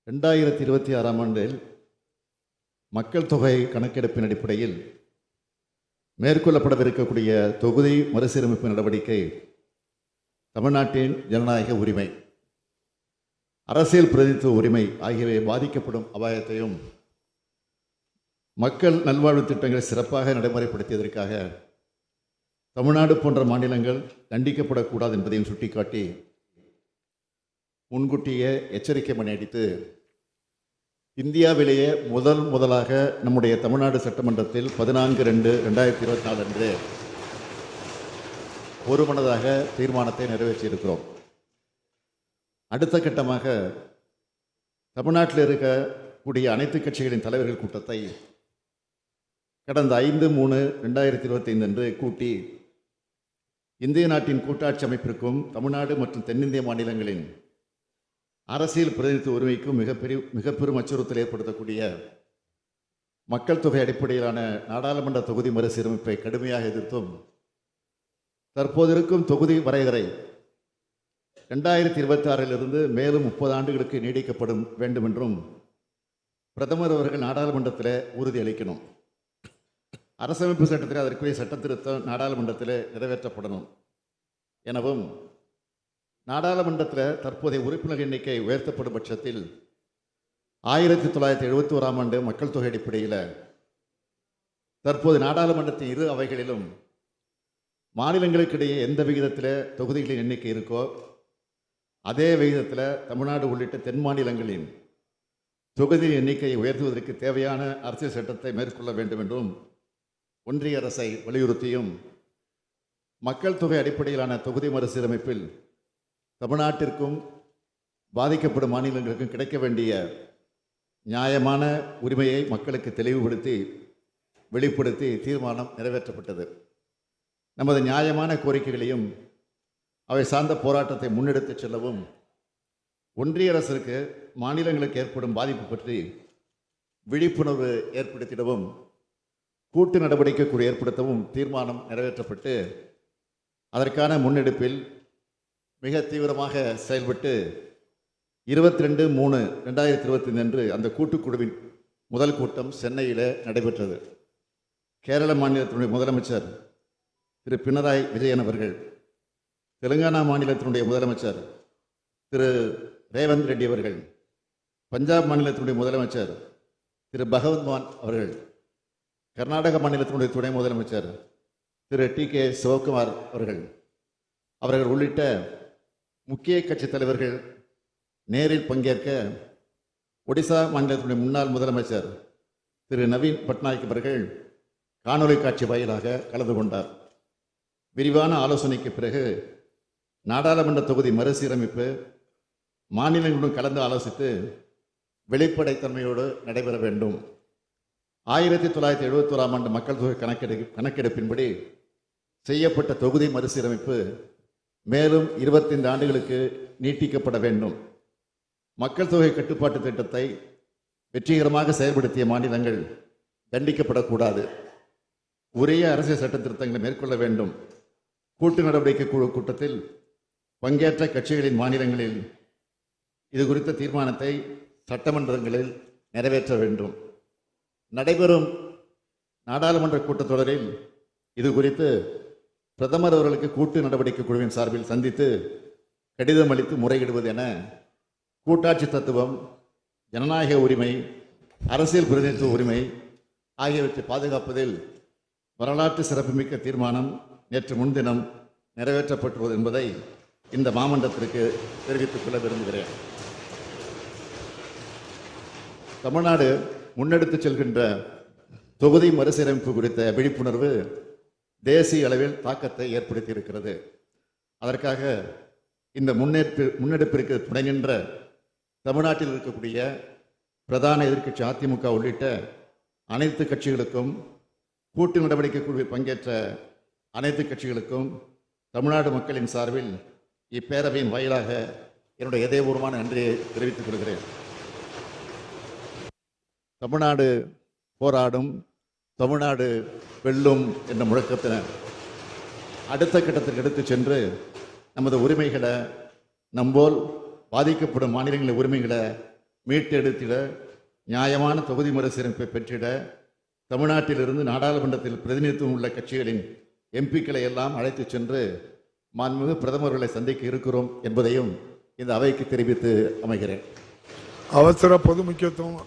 2026ஆம் ஆண்டில் மக்கள் தொகை கணக்கெடுப்பின் அடிப்படையில் மேற்கொள்ளப்படவிருக்கக்கூடிய தொகுதி மறுசீரமைப்பு நடவடிக்கை தமிழ்நாட்டின் ஜனநாயக உரிமை, அரசியல் பிரதிநிதித்துவ உரிமை ஆகியவை பாதிக்கப்படும் அபாயத்தையும் மக்கள் நல்வாழ்வு திட்டங்களை சிறப்பாக நடைமுறைப்படுத்தியதற்காக தமிழ்நாடு போன்ற மாநிலங்கள் தண்டிக்கப்படக்கூடாது என்பதையும் சுட்டிக்காட்டி முன்கூட்டியே எச்சரிக்கை மணி அடித்து இந்தியாவிலேயே முதலாக நம்முடைய தமிழ்நாடு சட்டமன்றத்தில் 14/2/2024 அன்று ஒருமனதாக தீர்மானத்தை நிறைவேற்றியிருக்கிறோம். அடுத்த கட்டமாக தமிழ்நாட்டில் இருக்கக்கூடிய அனைத்து கட்சிகளின் தலைவர்கள் கூட்டத்தை கடந்த 5/3/2025 அன்று கூட்டி இந்திய நாட்டின் கூட்டாட்சி அமைப்பிற்கும் தமிழ்நாடு மற்றும் தென்னிந்திய மாநிலங்களின் அரசியல் பிரதிநிதித்துவ உரிமைக்கும் மிக பெரும் அச்சுறுத்தல் ஏற்படுத்தக்கூடிய மக்கள் தொகை அடிப்படையிலான நாடாளுமன்ற தொகுதி மறுசீரமைப்பை கடுமையாக எதிர்த்தும், தற்போது இருக்கும் தொகுதி வரையறை 2026 மேலும் 30 ஆண்டுகளுக்கு நீடிக்கப்படும் வேண்டும் என்றும் பிரதமர் அவர்கள் நாடாளுமன்றத்தில் உறுதியளிக்கணும். அரசமைப்பு சட்டத்தில் அதற்குரிய சட்ட திருத்தம் நாடாளுமன்றத்தில் நிறைவேற்றப்படணும் எனவும், நாடாளுமன்றத்தில் தற்போதைய உறுப்பினர் எண்ணிக்கை உயர்த்தப்படும் பட்சத்தில் 1971ஆம் ஆண்டு மக்கள் தொகை அடிப்படையில் தற்போது நாடாளுமன்றத்தின் இரு அவைகளிலும் மாநிலங்களுக்கிடையே எந்த விகிதத்தில் தொகுதிகளின் எண்ணிக்கை இருக்கோ அதே விகிதத்தில் தமிழ்நாடு உள்ளிட்ட தென் மாநிலங்களின் தொகுதியின் எண்ணிக்கையை உயர்த்துவதற்கு தேவையான அரசியல் சட்டத்தை மேற்கொள்ள வேண்டும் என்றும் ஒன்றிய அரசை வலியுறுத்தியும், மக்கள் தொகை அடிப்படையிலான தொகுதி மறுசீரமைப்பில் தமிழ்நாட்டிற்கும் பாதிக்கப்படும் மாநிலங்களுக்கும் கிடைக்க வேண்டிய நியாயமான உரிமையை மக்களுக்கு தெளிவுபடுத்தி வெளிப்படுத்தி தீர்மானம் நிறைவேற்றப்பட்டது. நமது நியாயமான கோரிக்கைகளையும் அவை சார்ந்த போராட்டத்தை முன்னெடுத்துச் செல்லவும், ஒன்றிய அரசிற்கு மாநிலங்களுக்கு ஏற்படும் பாதிப்பு பற்றி விழிப்புணர்வு ஏற்படுத்திடவும், கூட்டு நடவடிக்கை குழு ஏற்படுத்தவும் தீர்மானம் நிறைவேற்றப்பட்டு அதற்கான முன்னெடுப்பில் மிக தீவிரமாக செயல்பட்டு 22/3/2025 அன்று அந்த கூட்டுக்குழுவின் முதல் கூட்டம் சென்னையில் நடைபெற்றது. கேரள மாநிலத்தினுடைய முதலமைச்சர் திரு பினராயி விஜயன் அவர்கள், தெலுங்கானா மாநிலத்தினுடைய முதலமைச்சர் திரு ரேவந்த் ரெட்டி அவர்கள், பஞ்சாப் மாநிலத்தினுடைய முதலமைச்சர் திரு பகவந்த் மான் அவர்கள், கர்நாடக மாநிலத்தினுடைய துணை முதலமைச்சர் திரு TK சிவகுமார் அவர்கள் உள்ளிட்ட முக்கிய கட்சி தலைவர்கள் நேரில் பங்கேற்க ஒடிசா மாநிலத்தினுடைய முன்னாள் முதலமைச்சர் திரு நவீன் பட்நாயக் அவர்கள் காணொலி காட்சி வாயிலாக கலந்து கொண்டார். விரிவான ஆலோசனைக்கு பிறகு நாடாளுமன்ற தொகுதி மறுசீரமைப்பு மாநிலங்களுடன் கலந்து ஆலோசித்து வெளிப்படைத்தன்மையோடு நடைபெற வேண்டும். 1971ஆம் ஆண்டு மக்கள் தொகை கணக்கெடுப்பின்படி செய்யப்பட்ட தொகுதி மறுசீரமைப்பு மேலும் 25 ஆண்டுகளுக்கு நீட்டிக்கப்பட வேண்டும். மக்கள் தொகை கட்டுப்பாட்டு திட்டத்தை வெற்றிகரமாக செயல்படுத்திய மாநிலங்கள் தண்டிக்கப்படக்கூடாது. உரிய அரசியல் சட்ட திருத்தங்களை மேற்கொள்ள வேண்டும். கூட்டு நடவடிக்கை குழு கூட்டத்தில் பங்கேற்ற கட்சிகளின் மாநிலங்களில் இது குறித்த தீர்மானத்தை சட்டமன்றங்களில் நிறைவேற்ற வேண்டும். நடைபெறும் நாடாளுமன்ற கூட்டத்தொடரில் இது குறித்து பிரதமர் அவர்களுக்கு கூட்டு நடவடிக்கை குழுவின் சார்பில் சந்தித்து கடிதம் அளித்து முறையிடுவது என கூட்டாட்சி தத்துவம், ஜனநாயக உரிமை, அரசியல் பிரதிநிதித்துவ உரிமை ஆகியவற்றை பாதுகாப்பதில் வரலாற்று சிறப்புமிக்க தீர்மானம் நேற்று முன்தினம் நிறைவேற்றப்பட்டுள்ளது என்பதை இந்த மாமன்றத்திற்கு தெரிவித்துக் கொள்ள விரும்புகிறேன். தமிழ்நாடு முன்னெடுத்து செல்கின்ற தொகுதி மறுசீரமைப்பு குறித்த விழிப்புணர்வு தேசிய அளவில் தாக்கத்தை ஏற்படுத்தி இருக்கிறது. அதற்காக இந்த முன்னெடுப்பிற்கு துணை நின்ற தமிழ்நாட்டில் இருக்கக்கூடிய பிரதான எதிர்க்கட்சி அதிமுக உள்ளிட்ட அனைத்து கட்சிகளுக்கும், கூட்டு நடவடிக்கை குழுவில் பங்கேற்ற அனைத்து கட்சிகளுக்கும் தமிழ்நாடு மக்களின் சார்பில் இப்பேரவையின் வாயிலாக என்னுடைய இதயபூர்வமான நன்றியை தெரிவித்துக் கொள்கிறேன். தமிழ்நாடு போராடும், தமிழ்நாடு வெல்லும் என்ற முழக்கத்தினர் அடுத்த கட்டத்திற்கு எடுத்து சென்று நமது உரிமைகளை, நம்போல் பாதிக்கப்படும் மாநிலங்களின் உரிமைகளை மீட்டெடுத்திட நியாயமான தொகுதி மறுசீரமைப்பை பெற்றிட தமிழ்நாட்டிலிருந்து நாடாளுமன்றத்தில் பிரதிநிதித்துவம் உள்ள கட்சிகளின் எம்பிக்களை எல்லாம் அழைத்துச் சென்று மாண்புமிகு பிரதமர்களை சந்திக்க இருக்கிறோம் என்பதையும் இந்த அவைக்கு தெரிவித்து அமைகிறேன். அவசர பொது முக்கியத்துவம்